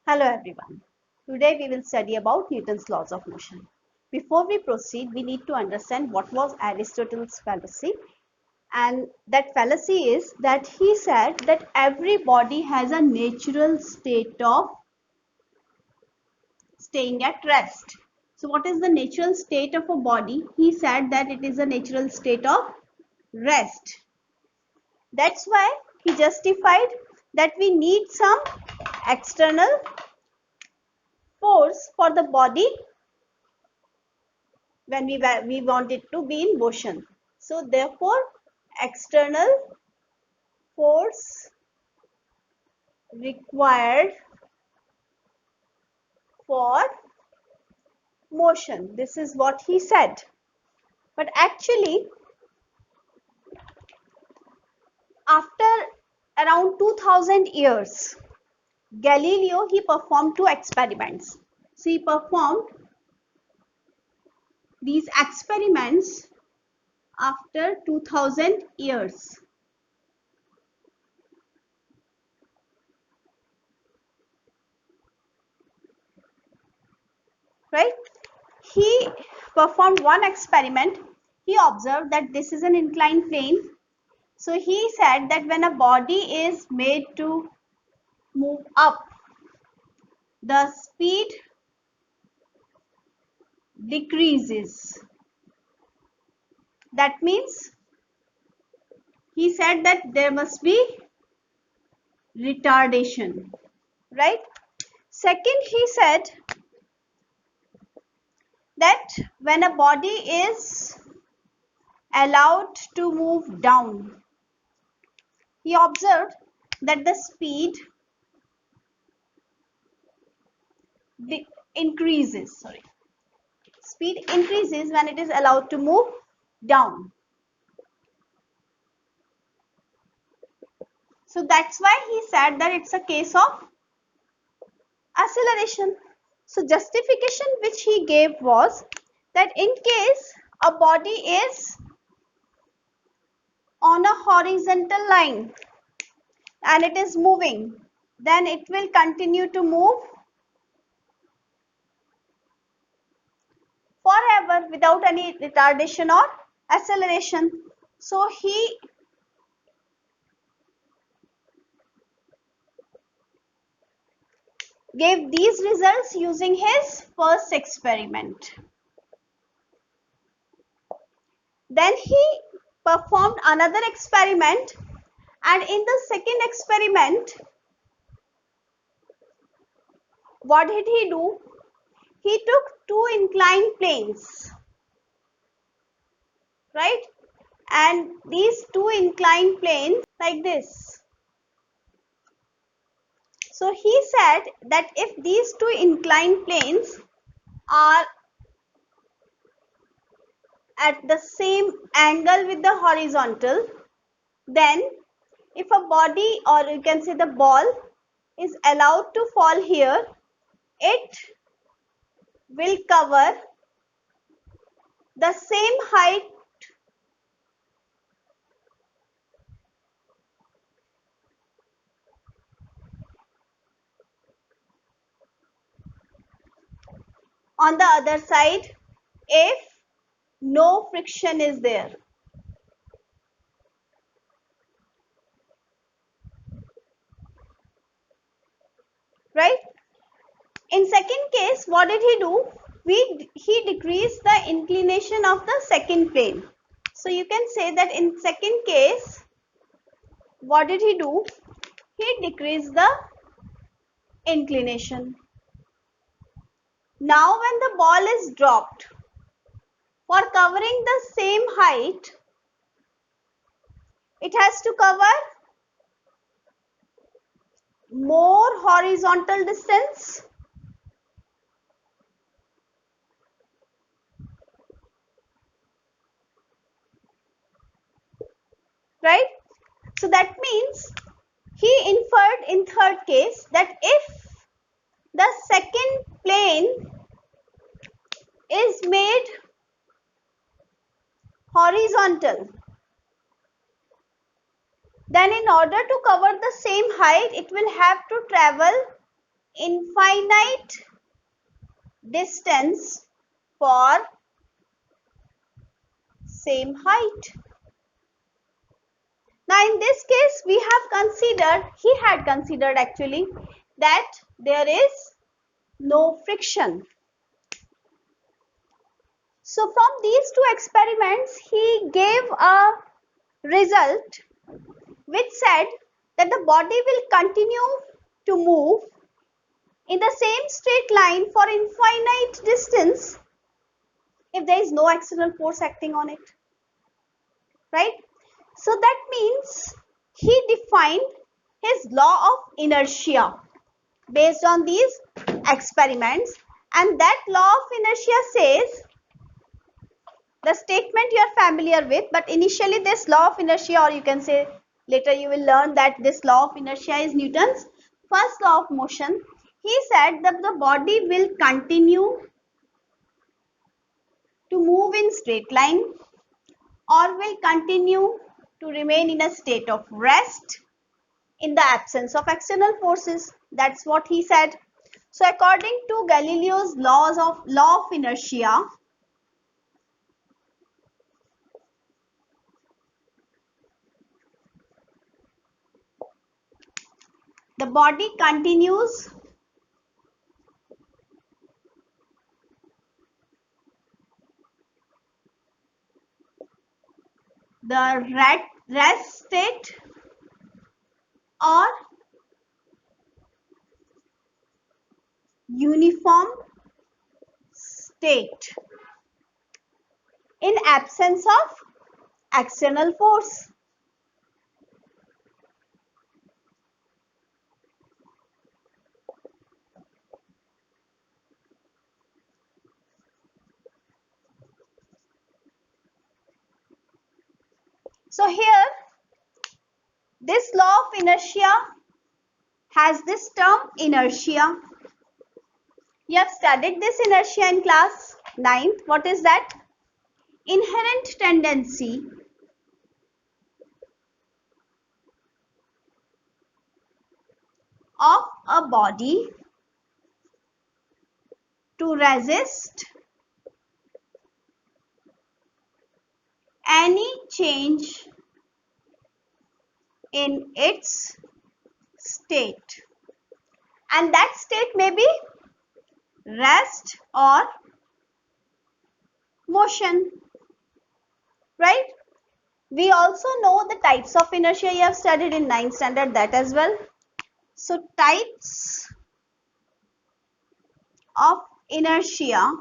Hello everyone. Today we will study about Newton's laws of motion. Before we proceed, we need to understand what was Aristotle's fallacy. And that fallacy is that he said that every body has a natural state of staying at rest. So what is the natural state of a body? He said that it is a natural state of rest. That's why he justified that we need some external force for the body when we want it to be in motion. So therefore, external force required for motion. This is what he said. But actually, after around 2000 years, Galileo, he performed two experiments. So he performed these experiments after 2000 years. Right? He performed one experiment. He observed that this is an inclined plane. So he said that when a body is made to move up, the speed decreases. That means he said that there must be retardation, right? Second, he said that when a body is allowed to move down, he observed that the speed increases. Speed increases when it is allowed to move down. So that's why he said that it's a case of acceleration. So justification which he gave was that in case a body is on a horizontal line and it is moving, then it will continue to move forever without any retardation or acceleration. So he gave these results using his first experiment. Then he performed another experiment, and in the second experiment, what did he do? He took two inclined planes, right? And these two inclined planes like this. So he said that if these two inclined planes are at the same angle with the horizontal, then if a body, or you can say the ball, is allowed to fall here, it will cover the same height on the other side if no friction is there. Right? In second case, what did he do? He decreased the inclination of the second plane. So you can say that in second case, what did he do? He decreased the inclination. Now when the ball is dropped, for covering the same height, it has to cover more horizontal distance. Right? So that means he inferred in third case that if the second plane is made horizontal, then in order to cover the same height, it will have to travel infinite distance for same height. Now in this case he had considered actually that there is no friction. So from these two experiments he gave a result which said that the body will continue to move in the same straight line for infinite distance if there is no external force acting on it, right? So that means he defined his law of inertia based on these experiments, and that law of inertia says the statement you are familiar with, but initially this law of inertia, or you can say later you will learn that this law of inertia is Newton's first law of motion. He said that the body will continue to move in straight line or will continue to remain in a state of rest in the absence of external forces. That's what he said. So according to Galileo's law of inertia, the body continues the rest state or uniform state in absence of external force. So here this law of inertia has this term inertia. You have studied this inertia in class 9th. What is that? Inherent tendency of a body to resist any change in its state, and that state may be rest or motion, right? We also know the types of inertia. You have studied in 9th standard that as well. So types of inertia,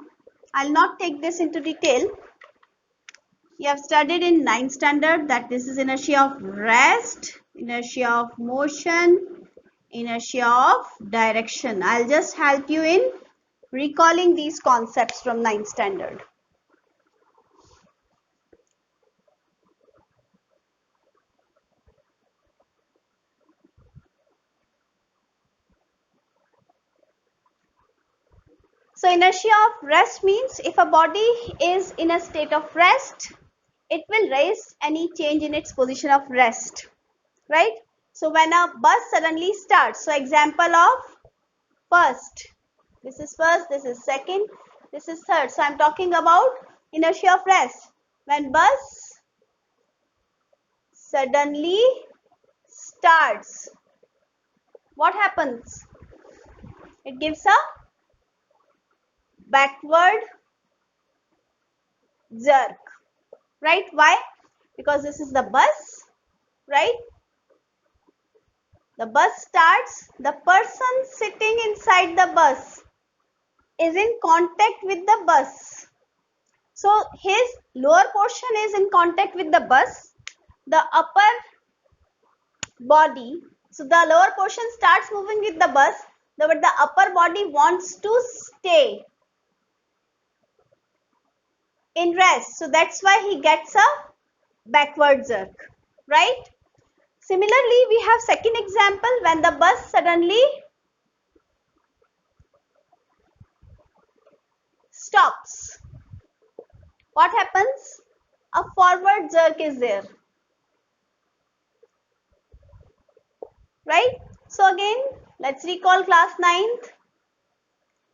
I'll not take this into detail. You have studied in 9th standard that this is inertia of rest, inertia of motion, inertia of direction. I'll just help you in recalling these concepts from 9th standard. So inertia of rest means if a body is in a state of rest, it will resist any change in its position of rest, right? So when a bus suddenly starts, so example of first, this is first, this is second, this is third. So I'm talking about inertia of rest. When bus suddenly starts, what happens? It gives a backward jerk, right? Why? Because this is the bus, right? The bus starts, the person sitting inside the bus is in contact with the bus. So his lower portion is in contact with the bus, the upper body, so the lower portion starts moving with the bus, but the upper body wants to stay in rest. So that's why he gets a backward jerk, right? Similarly, we have second example when the bus suddenly stops. What happens? A forward jerk is there, right? So again, let's recall class 9th.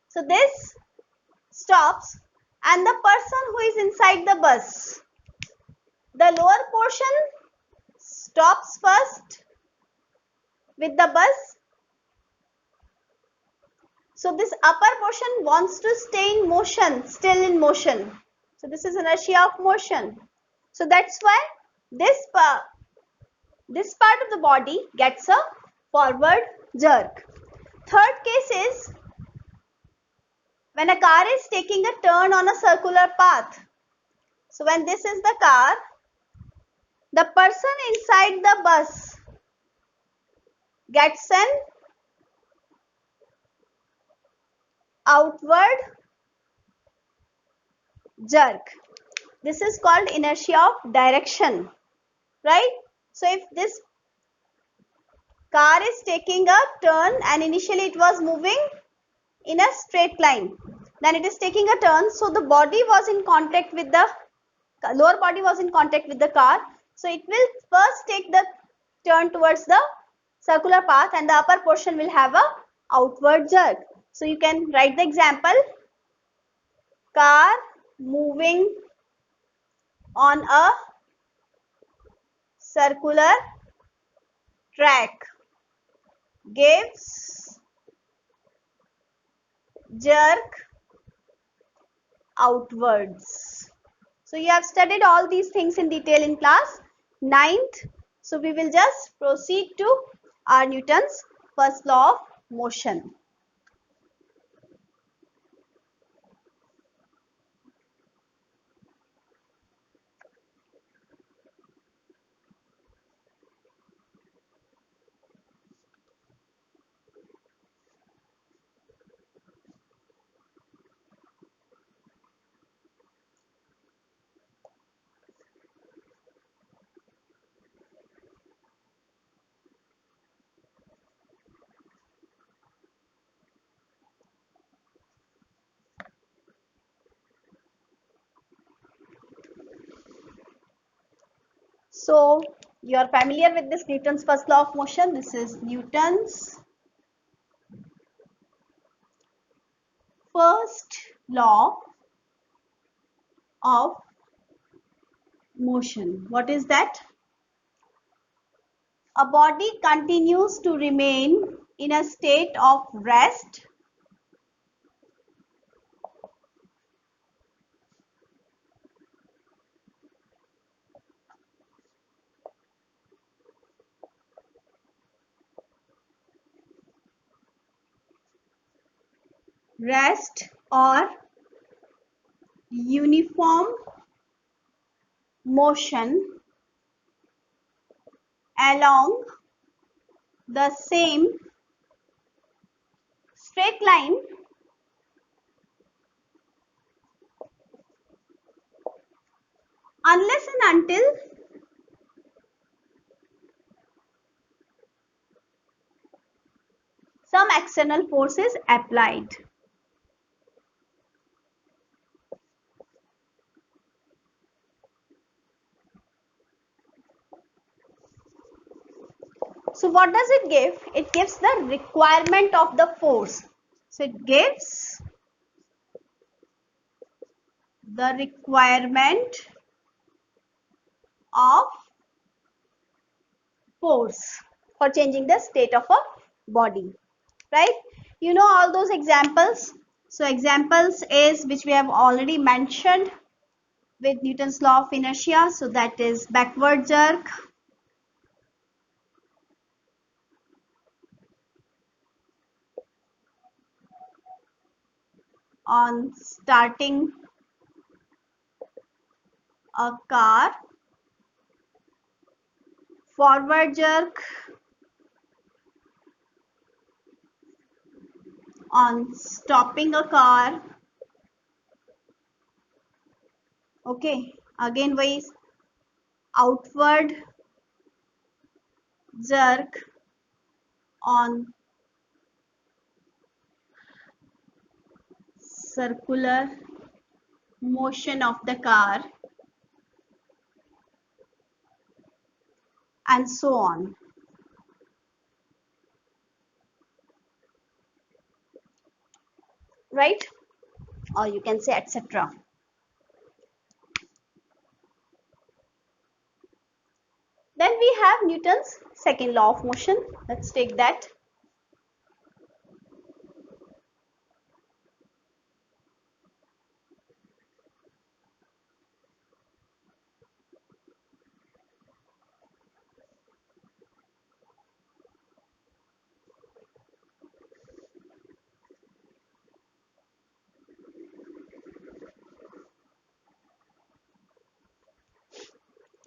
So this stops and the person who is inside the bus, the lower portion stops first with the bus. So this upper portion wants to stay in motion, still in motion. So this is inertia of motion. So that's why this part of the body gets a forward jerk. Third case is when a car is taking a turn on a circular path. So when this is the car, the person inside the bus gets an outward jerk. This is called inertia of direction, right? So if this car is taking a turn and initially it was moving in a straight line, then it is taking a turn, so the body was in contact with the lower body was in contact with the car, so it will first take the turn towards the circular path and the upper portion will have a outward jerk. So you can write the example: car moving on a circular track gives jerk outwards. So you have studied all these things in detail in class 9th. So we will just proceed to our Newton's first law of motion. So you are familiar with this Newton's first law of motion. This is Newton's first law of motion. What is that? A body continues to remain in a state of rest or uniform motion along the same straight line unless and until some external force is applied. So what does it give? It gives the requirement of the force. So it gives the requirement of force for changing the state of a body, right? You know all those examples. So examples is which we have already mentioned with Newton's law of inertia. So that is backward jerk, on starting a car, forward jerk on stopping a car. Okay, again wise outward jerk on circular motion of the car, and so on. right? Or you can say etc. Then we have Newton's second law of motion. Let's take that.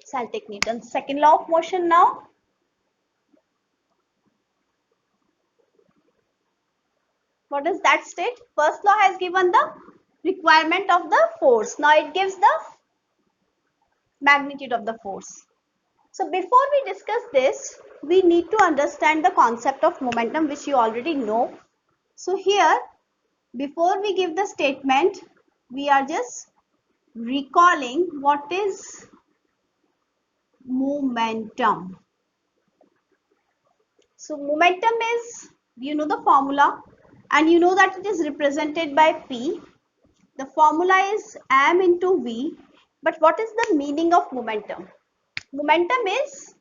So I'll take Newton's second law of motion now. What does that state? First law has given the requirement of the force. Now it gives the magnitude of the force. So before we discuss this, we need to understand the concept of momentum, which you already know. So here, before we give the statement, we are just recalling what is momentum. So momentum is, you know the formula, and you know that it is represented by P. The formula is m into v. But what is the meaning of momentum? Momentum is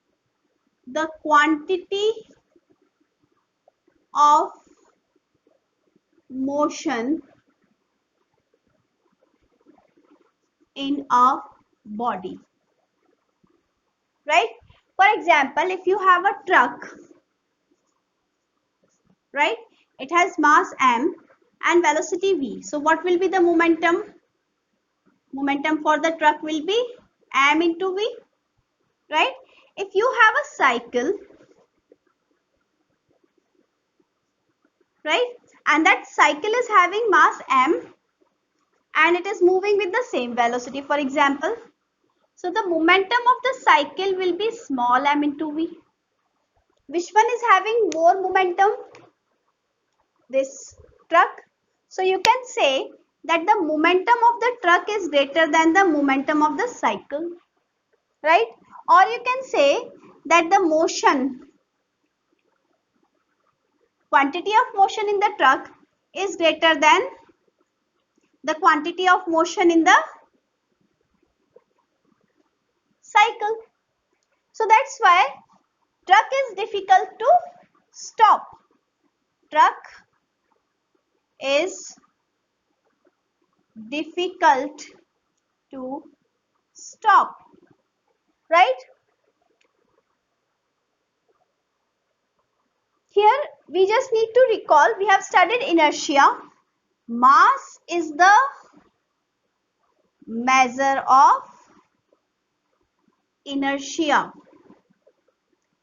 the quantity of motion in a body, right? For example, if you have a truck, right, it has mass m and velocity v. So what will be the momentum? Momentum for the truck will be m into v, right? If you have a cycle, right, and that cycle is having mass m and it is moving with the same velocity, for example, so the momentum of the cycle will be small m into v. Which one is having more momentum? This truck. So you can say that the momentum of the truck is greater than the momentum of the cycle, right? Or you can say that the motion, quantity of motion in the truck is greater than the quantity of motion in the cycle. So that's why truck is difficult to stop. Truck is difficult to stop, right? Here we just need to recall, we have studied inertia. Mass is the measure of inertia.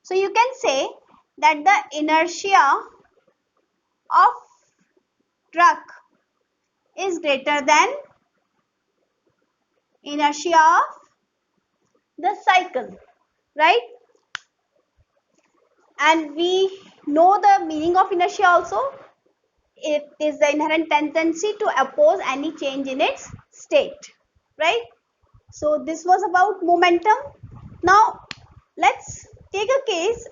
So you can say that the inertia of truck is greater than inertia of the cycle, right? And we know the meaning of inertia also. It is the inherent tendency to oppose any change in its state, right? So this was about momentum. Now let's take a case.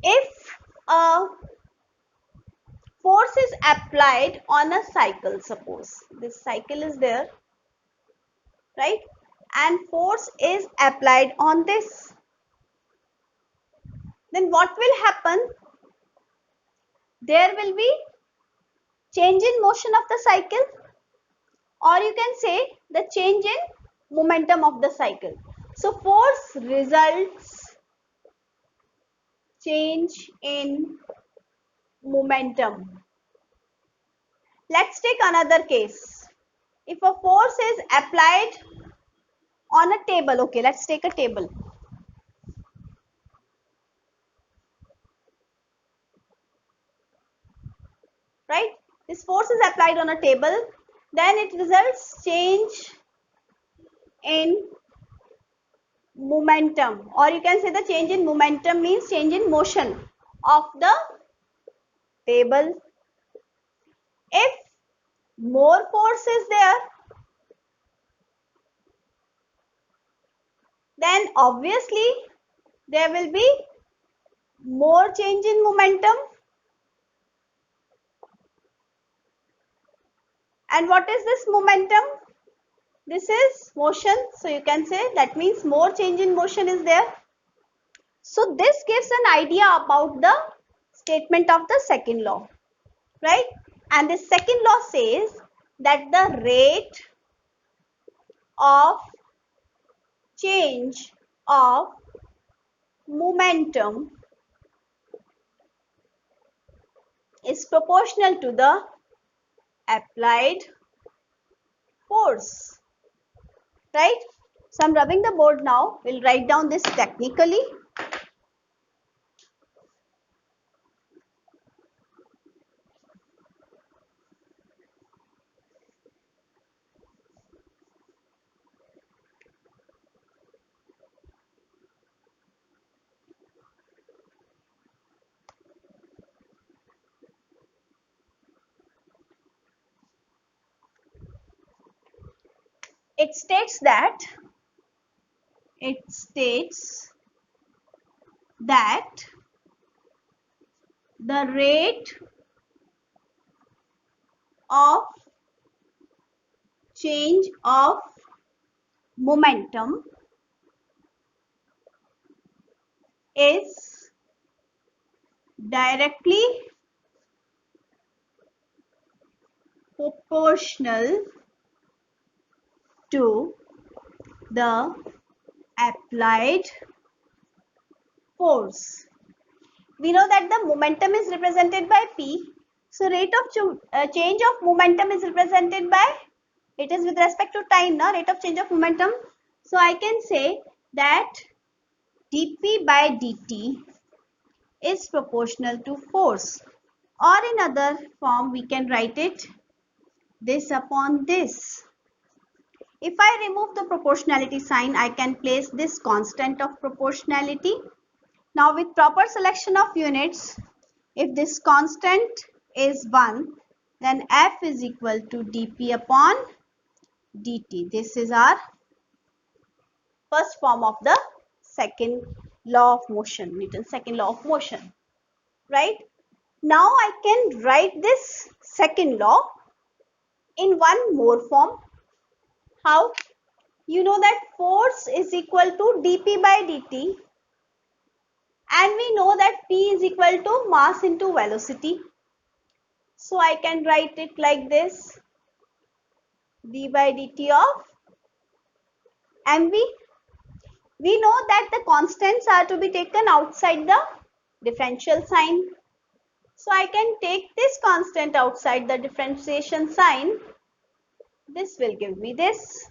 If a force is applied on a cycle, suppose this cycle is there, right, and force is applied on this, then what will happen? There will be change in motion of the cycle, or you can say the change in momentum of the cycle. So force results change in momentum. Let's take another case. If a force is applied on a table, okay, let's take a table. Right? This force is applied on a table, then it results change in momentum, or you can say the change in momentum means change in motion of the table. If more force is there, then obviously there will be more change in momentum. And what is this momentum? This is motion. So you can say that means more change in motion is there. So this gives an idea about the statement of the second law, right? And the second law says that the rate of change of momentum is proportional to the applied force, right? So I'm rubbing the board now. We'll write down this technically. It states that the rate of change of momentum is directly proportional to the applied force. We know that the momentum is represented by P. So rate of change of momentum is represented by, it is with respect to time, na, rate of change of momentum. So I can say that dP by dt is proportional to force, or in other form we can write it this upon this. If I remove the proportionality sign, I can place this constant of proportionality. Now with proper selection of units, if this constant is 1, then F is equal to dP upon dt. This is our first form of the second law of motion, Newton's second law of motion, right? Now I can write this second law in one more form. How? You know that force is equal to dP by dt, and we know that P is equal to mass into velocity. So I can write it like this, d by dt of mv. We know that the constants are to be taken outside the differential sign. So I can take this constant outside the differentiation sign. This will give me this.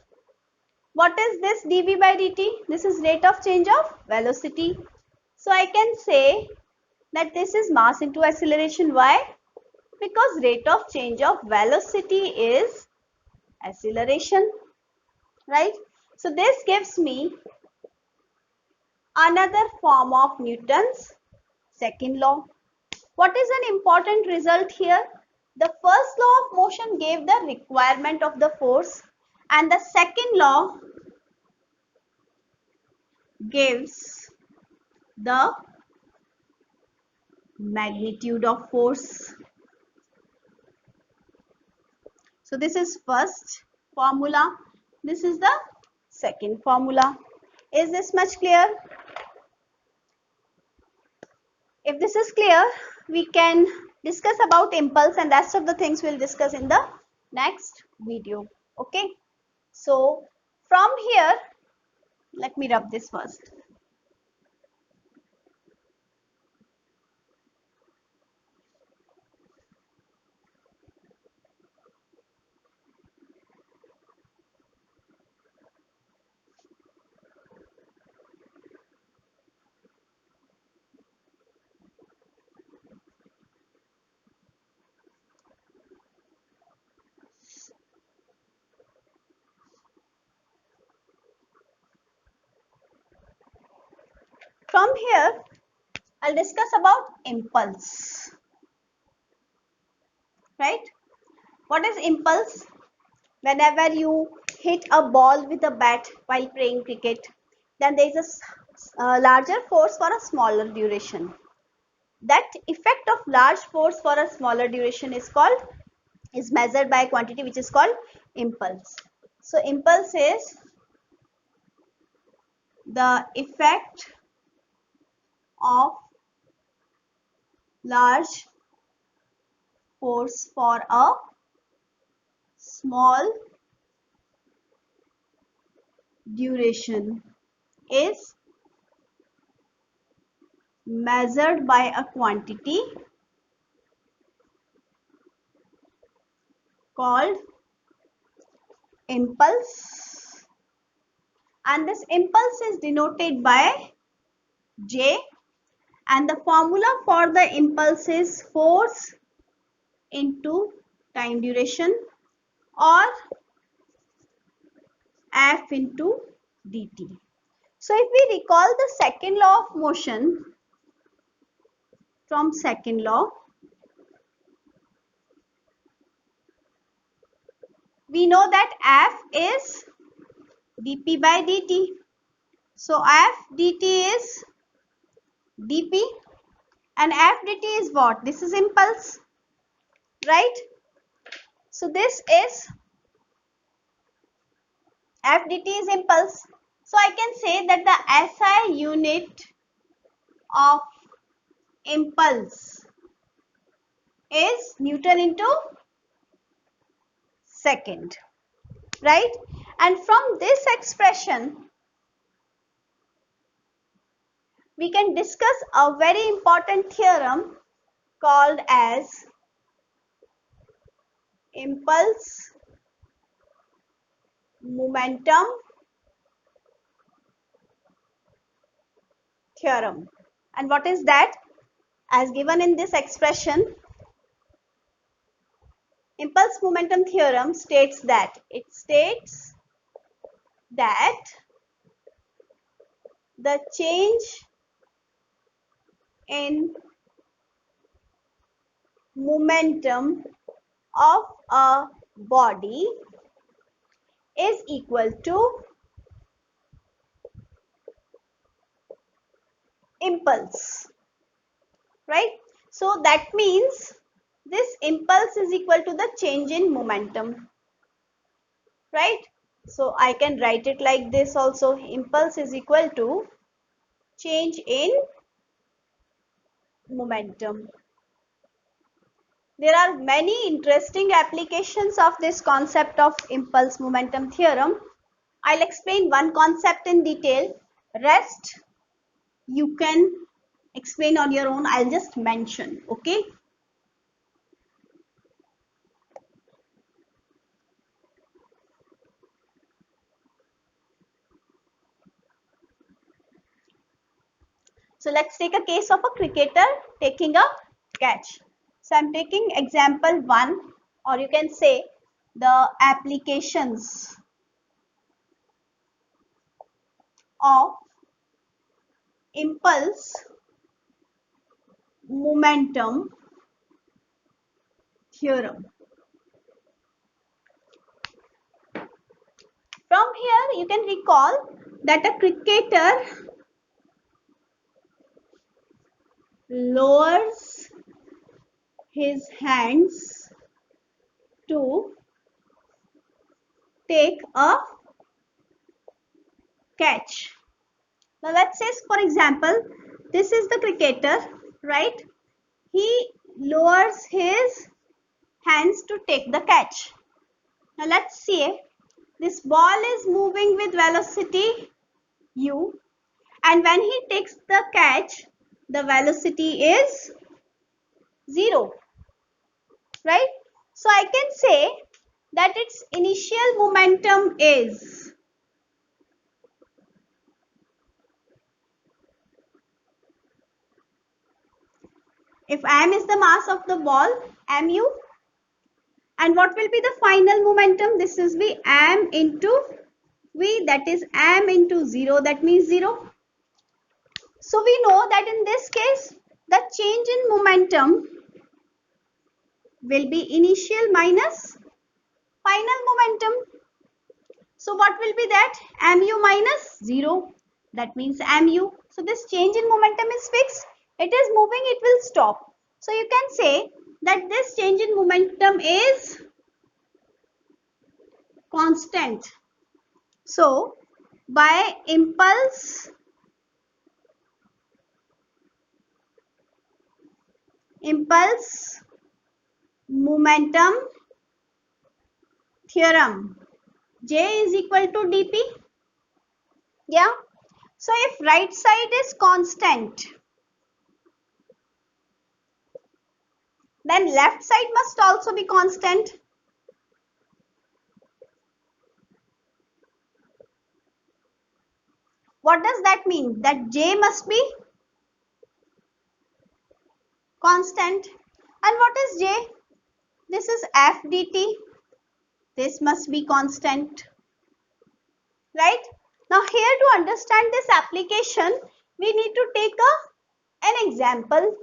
What is this dv by dt? This is rate of change of velocity. So I can say that this is mass into acceleration. Why? Because rate of change of velocity is acceleration, right? So this gives me another form of Newton's second law. What is an important result here? The first law of motion gave the requirement of the force, and the second law gives the magnitude of force. So this is first formula. This is the second formula. Is this much clear? If this is clear, we can discuss about impulse, and rest of the things we'll discuss in the next video. Okay. So from here, let me rub this first. From here, I'll discuss about impulse, right? What is impulse? Whenever you hit a ball with a bat while playing cricket, then there is a larger force for a smaller duration. That effect of large force for a smaller duration is called is measured by a quantity which is called impulse. So impulse is the effect of large force for a small duration is measured by a quantity called impulse, and this impulse is denoted by J, and the formula for the impulse is force into time duration, or F into dt. So if we recall the second law of motion from second law, we know that F is dp by dt. So F dt is dp, and F dt is what? This is impulse, right? So this is F dt is impulse. So I can say that the SI unit of impulse is Newton into second, right? And from this expression, we can discuss a very important theorem called as impulse momentum theorem. And what is that? As given in this expression, impulse momentum theorem states that the change in momentum of a body is equal to impulse, right? So that means this impulse is equal to the change in momentum, right? So I can write it like this also. Impulse is equal to change in momentum. There are many interesting applications of this concept of impulse momentum theorem. I'll explain one concept in detail. Rest you can explain on your own. I'll just mention, okay? So let's take a case of a cricketer taking a catch. So I'm taking example 1, or you can say the applications of impulse momentum theorem. From here you can recall that a cricketer lowers his hands to take a catch. Now let's say, for example, this is the cricketer, right? He lowers his hands to take the catch. Now let's see, this ball is moving with velocity u, and when he takes the catch, the velocity is 0, right? So I can say that its initial momentum is if m is the mass of the ball, mu, and what will be the final momentum? This is the m into v, that is m into 0, that means 0. So we know that in this case, the change in momentum will be initial minus final momentum. So what will be that? Mu minus 0, that means mu. So this change in momentum is fixed. It is moving, it will stop. So you can say that this change in momentum is constant. So by impulse momentum theorem, J is equal to dp. Yeah. So if right side is constant, then left side must also be constant. What does that mean? That J must be constant. And what is J? This is F dt. This must be constant. Right? Now here to understand this application, we need to take an example.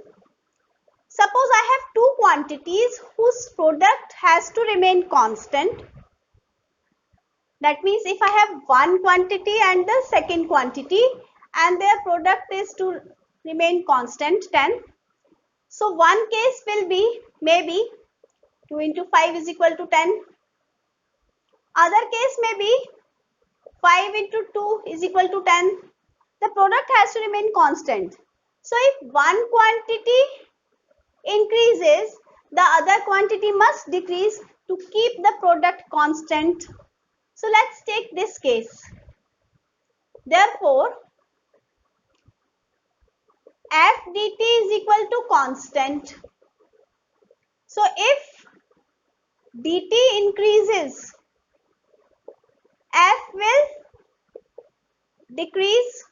Suppose I have two quantities whose product has to remain constant. That means if I have one quantity and the second quantity and their product is to remain constant 10. So one case will be maybe 2 into 5 is equal to 10. Other case may be 5 into 2 is equal to 10. The product has to remain constant. So if one quantity increases, the other quantity must decrease to keep the product constant. So let's take this case. Therefore, F dt is equal to constant. So if dt increases, F will decrease.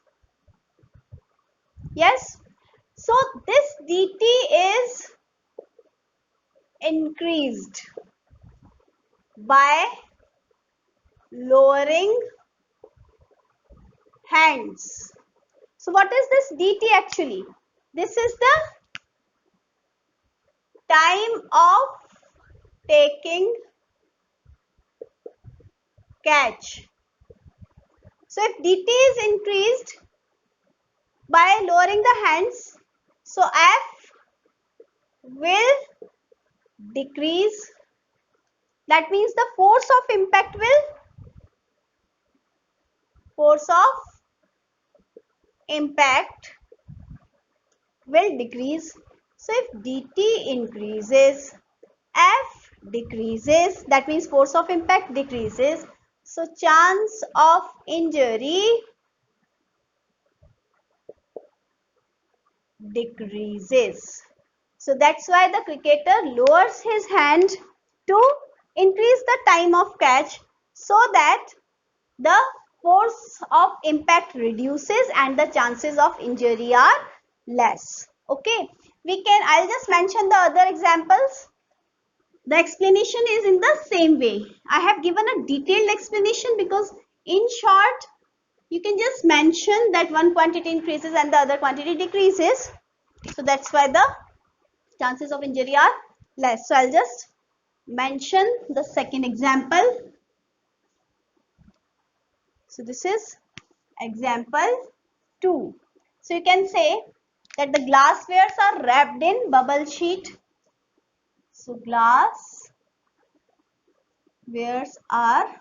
Yes. So this dt is increased by lowering hands. So what is this dt actually? This is the time of taking catch. So if dt is increased by lowering the hands, so F will decrease. That means the force of impact will decrease. So if dt increases, F decreases. That means force of impact decreases. So chance of injury decreases. So that's why the cricketer lowers his hand to increase the time of catch so that the force of impact reduces and the chances of injury are less. Okay, I'll just mention the other examples. The explanation is in the same way. I have given a detailed explanation because in short, you can just mention that one quantity increases and the other quantity decreases. So that's why the chances of injury are less. So I'll just mention the second example. So this is example 2. So you can say that the glasswares are wrapped in bubble sheet. So glasswares are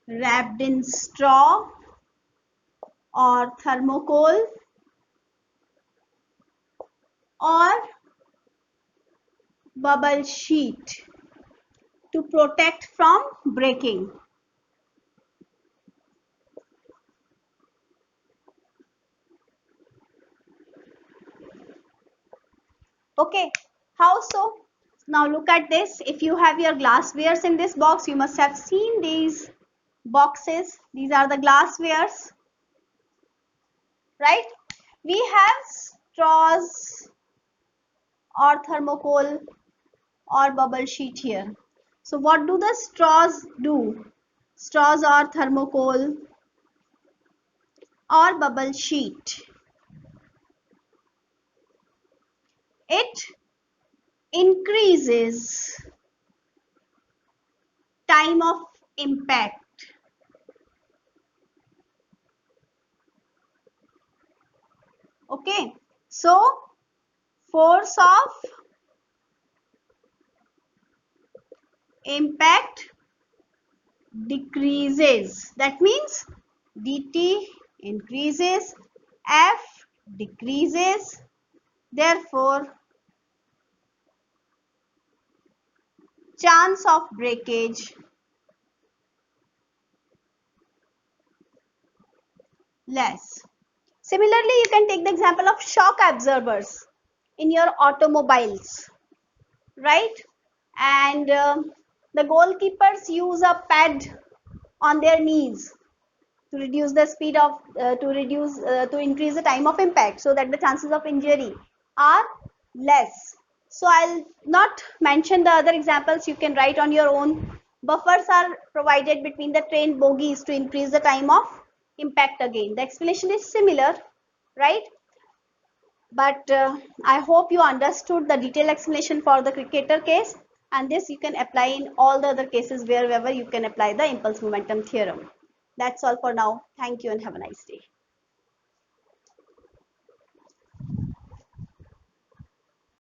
wrapped in straw or thermocol or bubble sheet to protect from breaking. Okay, how so? Now look at this. If you have your glasswares in this box, you must have seen these boxes. These are the glasswares, right? We have straws or thermocol or bubble sheet here. So what do the straws do? Straws or thermocol or bubble sheet? It increases time of impact. Okay, so force of impact decreases. That means dt increases, F decreases. Therefore, chance of breakage less. Similarly, you can take the example of shock absorbers in your automobiles, right? And the goalkeepers use a pad on their knees to reduce the speed of to increase the time of impact, so that the chances of injury are less. So I'll not mention the other examples, you can write on your own. Buffers are provided between the train bogies to increase the time of impact. Again, the explanation is similar, right? But I hope you understood the detailed explanation for the cricketer case, and this you can apply in all the other cases wherever you can apply the impulse momentum theorem. That's all for now. Thank you and have a nice day.